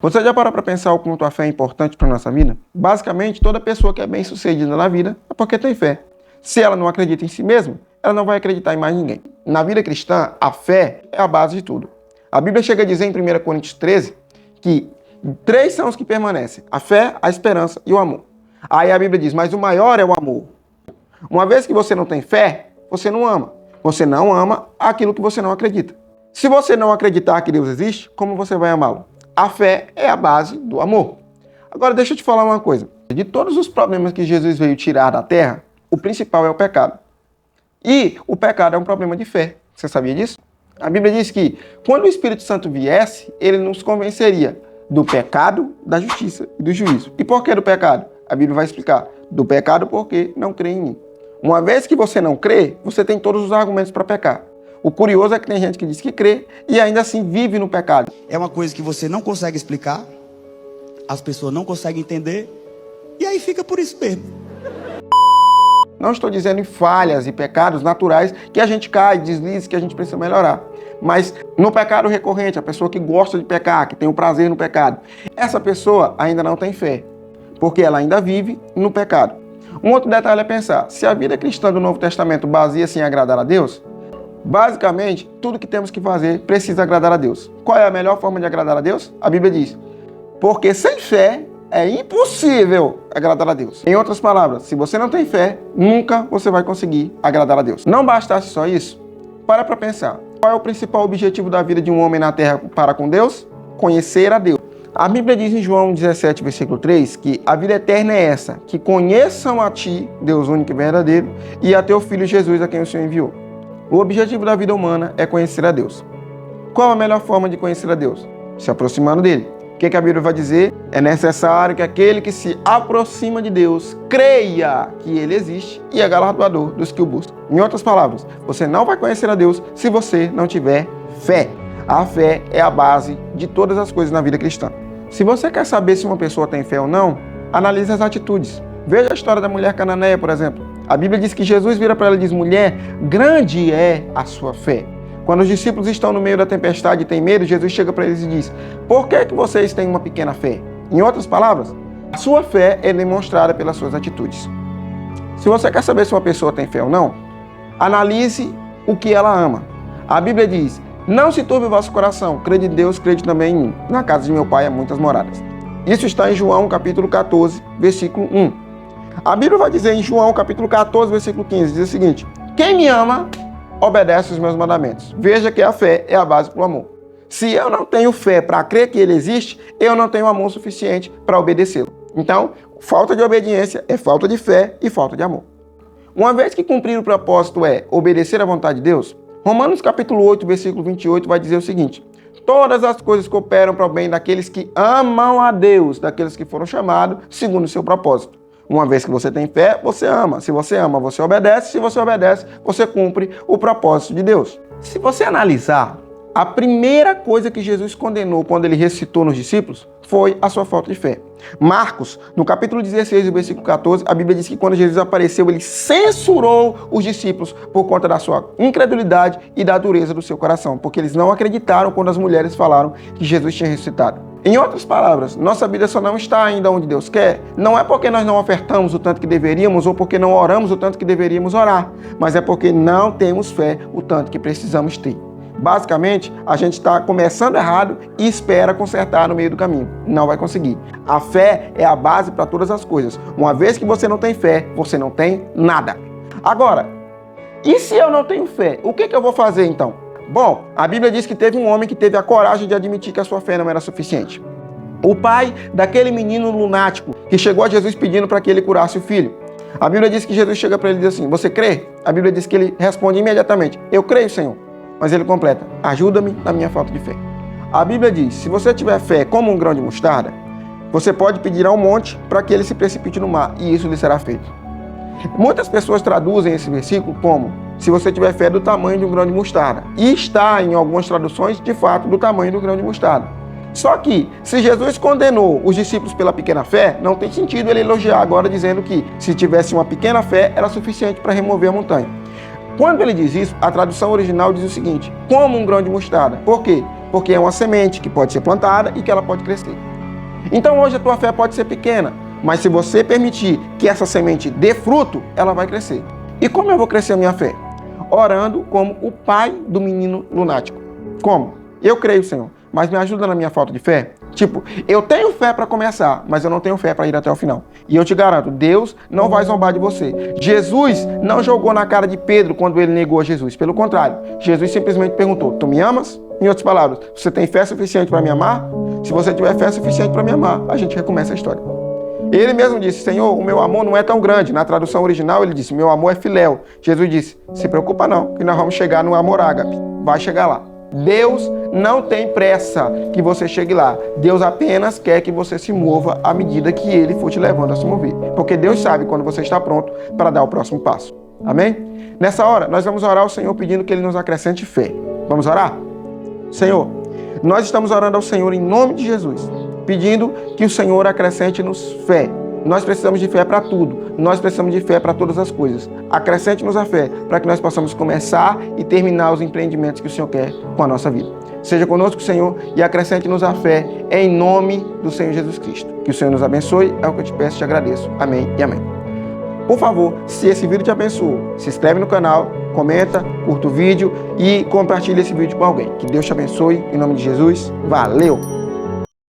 Você já parou para pensar o quanto a fé é importante para a nossa vida? Basicamente, toda pessoa que é bem-sucedida na vida é porque tem fé. Se ela não acredita em si mesma, ela não vai acreditar em mais ninguém. Na vida cristã, a fé é a base de tudo. A Bíblia chega a dizer em 1 Coríntios 13 que 3 são os que permanecem: a fé, a esperança e o amor. Aí a Bíblia diz, mas o maior é o amor. Uma vez que você não tem fé, você não ama. Você não ama aquilo que você não acredita. Se você não acreditar que Deus existe, como você vai amá-lo? A fé é a base do amor. Agora, deixa eu te falar uma coisa. De todos os problemas que Jesus veio tirar da terra, o principal é o pecado. E o pecado é um problema de fé. Você sabia disso? A Bíblia diz que quando o Espírito Santo viesse, ele nos convenceria do pecado, da justiça e do juízo. E por que do pecado? A Bíblia vai explicar. Do pecado porque não crê em mim. Uma vez que você não crê, você tem todos os argumentos para pecar. O curioso é que tem gente que diz que crê e ainda assim vive no pecado. É uma coisa que você não consegue explicar, as pessoas não conseguem entender, e aí fica por isso mesmo. Não estou dizendo em falhas e pecados naturais que a gente cai, deslize, que a gente precisa melhorar. Mas no pecado recorrente, a pessoa que gosta de pecar, que tem o prazer no pecado, essa pessoa ainda não tem fé, porque ela ainda vive no pecado. Um outro detalhe é pensar, se a vida cristã do Novo Testamento baseia-se em agradar a Deus, basicamente, tudo que temos que fazer precisa agradar a Deus. Qual é a melhor forma de agradar a Deus? A Bíblia diz, porque sem fé é impossível agradar a Deus. Em outras palavras, se você não tem fé, nunca você vai conseguir agradar a Deus. Não bastasse só isso, para pensar. Qual é o principal objetivo da vida de um homem na terra para com Deus? Conhecer a Deus. A Bíblia diz em João 17, versículo 3, que a vida eterna é essa, que conheçam a Ti, Deus único e verdadeiro, e a Teu Filho Jesus, a quem o Senhor enviou. O objetivo da vida humana é conhecer a Deus. Qual a melhor forma de conhecer a Deus? Se aproximando dele. O que a Bíblia vai dizer? É necessário que aquele que se aproxima de Deus creia que ele existe e é galardoador dos que o buscam. Em outras palavras, você não vai conhecer a Deus se você não tiver fé. A fé é a base de todas as coisas na vida cristã. Se você quer saber se uma pessoa tem fé ou não, analise as atitudes. Veja a história da mulher cananeia, por exemplo. A Bíblia diz que Jesus vira para ela e diz, mulher, grande é a sua fé. Quando os discípulos estão no meio da tempestade e têm medo, Jesus chega para eles e diz, por que vocês têm uma pequena fé? Em outras palavras, a sua fé é demonstrada pelas suas atitudes. Se você quer saber se uma pessoa tem fé ou não, analise o que ela ama. A Bíblia diz, não se turbe o vosso coração, crede em Deus, crede também em mim. Na casa de meu pai há muitas moradas. Isso está em João capítulo 14, versículo 1. A Bíblia vai dizer em João capítulo 14, versículo 15, diz o seguinte, quem me ama, obedece os meus mandamentos. Veja que a fé é a base para o amor. Se eu não tenho fé para crer que ele existe, eu não tenho amor suficiente para obedecê-lo. Então, falta de obediência é falta de fé e falta de amor. Uma vez que cumprir o propósito é obedecer à vontade de Deus, Romanos capítulo 8, versículo 28 vai dizer o seguinte, todas as coisas cooperam para o bem daqueles que amam a Deus, daqueles que foram chamados segundo o seu propósito. Uma vez que você tem fé, você ama. Se você ama, você obedece. Se você obedece, você cumpre o propósito de Deus. Se você analisar, a primeira coisa que Jesus condenou quando ele ressuscitou nos discípulos foi a sua falta de fé. Marcos, no capítulo 16, versículo 14, a Bíblia diz que quando Jesus apareceu, ele censurou os discípulos por conta da sua incredulidade e da dureza do seu coração, porque eles não acreditaram quando as mulheres falaram que Jesus tinha ressuscitado. Em outras palavras, nossa vida só não está ainda onde Deus quer, não é porque nós não ofertamos o tanto que deveríamos ou porque não oramos o tanto que deveríamos orar, mas é porque não temos fé o tanto que precisamos ter. Basicamente, a gente está começando errado e espera consertar no meio do caminho. Não vai conseguir. A fé é a base para todas as coisas. Uma vez que você não tem fé, você não tem nada. Agora, e se eu não tenho fé? O que eu vou fazer então? Bom, a Bíblia diz que teve um homem que teve a coragem de admitir que a sua fé não era suficiente. O pai daquele menino lunático que chegou a Jesus pedindo para que ele curasse o filho. A Bíblia diz que Jesus chega para ele e diz assim, você crê? A Bíblia diz que ele responde imediatamente, eu creio, Senhor. Mas ele completa, ajuda-me na minha falta de fé. A Bíblia diz, se você tiver fé como um grão de mostarda, você pode pedir ao monte para que ele se precipite no mar, e isso lhe será feito. Muitas pessoas traduzem esse versículo como, se você tiver fé do tamanho de um grão de mostarda. E está, em algumas traduções, de fato, do tamanho do grão de mostarda. Só que, se Jesus condenou os discípulos pela pequena fé, não tem sentido ele elogiar agora dizendo que, se tivesse uma pequena fé, era suficiente para remover a montanha. Quando ele diz isso, a tradução original diz o seguinte, como um grão de mostarda. Por quê? Porque é uma semente que pode ser plantada e que ela pode crescer. Então hoje a tua fé pode ser pequena, mas se você permitir que essa semente dê fruto, ela vai crescer. E como eu vou crescer a minha fé? Orando como o pai do menino lunático. Como? Eu creio, Senhor, mas me ajuda na minha falta de fé? Tipo, eu tenho fé para começar, mas eu não tenho fé para ir até o final. E eu te garanto, Deus não vai zombar de você. Jesus não jogou na cara de Pedro quando ele negou a Jesus. Pelo contrário, Jesus simplesmente perguntou, tu me amas? Em outras palavras, você tem fé suficiente para me amar? Se você tiver fé suficiente para me amar, a gente recomeça a história. Ele mesmo disse, Senhor, o meu amor não é tão grande. Na tradução original ele disse, meu amor é filéu. Jesus disse, se preocupa não, que nós vamos chegar no amor ágape. Vai chegar lá. Deus não tem pressa que você chegue lá. Deus apenas quer que você se mova à medida que Ele for te levando a se mover. Porque Deus sabe quando você está pronto para dar o próximo passo. Amém? Nessa hora, nós vamos orar ao Senhor pedindo que Ele nos acrescente fé. Vamos orar? Senhor, nós estamos orando ao Senhor em nome de Jesus, pedindo que o Senhor acrescente-nos fé. Nós precisamos de fé para tudo. Nós precisamos de fé para todas as coisas. Acrescente-nos a fé para que nós possamos começar e terminar os empreendimentos que o Senhor quer com a nossa vida. Seja conosco, Senhor, e acrescente-nos a fé em nome do Senhor Jesus Cristo. Que o Senhor nos abençoe, é o que eu te peço e te agradeço. Amém e amém. Por favor, se esse vídeo te abençoou, se inscreve no canal, comenta, curta o vídeo e compartilha esse vídeo com alguém. Que Deus te abençoe, em nome de Jesus. Valeu!